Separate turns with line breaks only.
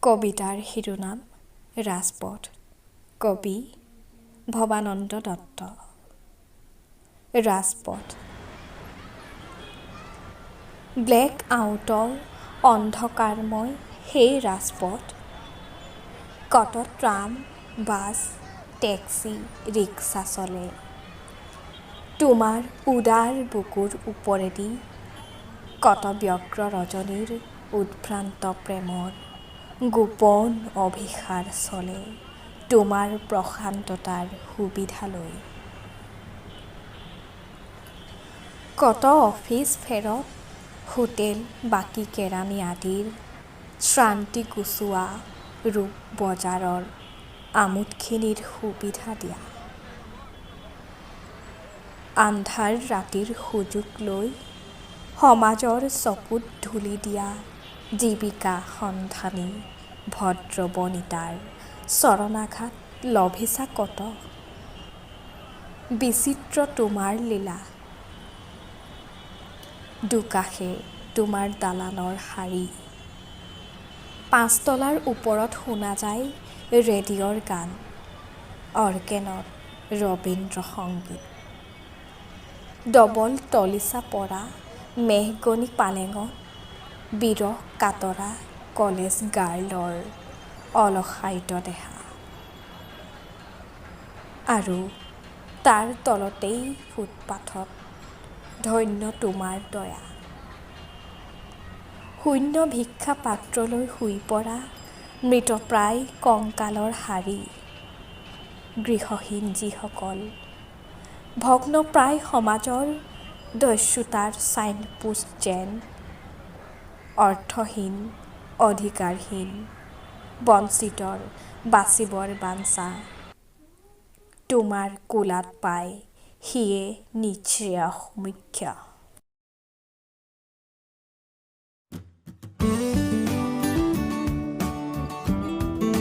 কবিতাৰ শিৰোনাম ৰাজপথ। কবি ভৱানন্দ দত্ত। ৰাজপথ। ব্লেক আউটৰ অন্ধকাৰময় সেই ৰাজপথ, কত ট্ৰাম, বাছ, টেক্সি, ৰিক্সা চলে। তোমাৰ উদাৰ বুকুৰ ওপৰেদি কত ব্যগ্ৰ ৰজনীৰ উদ্ভ্ৰান্ত প্ৰেমৰ গোপন অভিসাৰ চলে তোমাৰ প্ৰশান্ততাৰ সুবিধা লৈ। কত অফিচ ফেৰত হোটেল বাকী কেৰাণী আদিৰ শ্ৰান্তি গুচোৱা ৰূপ বজাৰৰ আমোদখিনিৰ সুবিধা দিয়া। আন্ধাৰ ৰাতিৰ সুযোগ লৈ সমাজৰ চকুত ধূলি দিয়া জীৱিকা সন্ধানী ভদ্ৰ বনিতাৰ চৰণাঘাট লভিছা কত। বিচিত্ৰ তোমাৰ লীলা, দুকাষে তোমাৰ দালানৰ শাৰী। পাঁচতলাৰ ওপৰত শুনা যায় ৰেডিঅ'ৰ গান, অৰ্গেনত ৰবীন্দ্ৰ সংগীত। ডবল তলিচা পৰা মেহগনি পালেঙত বিৰহ কাতৰা কলেজ গাৰ্লৰ অলসায়িত দেহা। আৰু তাৰ তলতেই ফুটপাথত ধন্য তোমাৰ দয়া। শূন্য ভিক্ষা পাত্ৰলৈ শুই পৰা মৃতপ্ৰায় কংকালৰ শাৰী। গৃহহীন যিসকল, ভগ্নপ্ৰায় সমাজৰ দস্যুতাৰ ছাইনপোষ্ট যেন, অৰ্থহীন, অধিকাৰহীন, বঞ্চিতৰ বাচিবৰ বাঞ্ছা। তোমাৰ কোলাত পাই সিয়ে নিঃশ্ৰেয়স মুখ্য।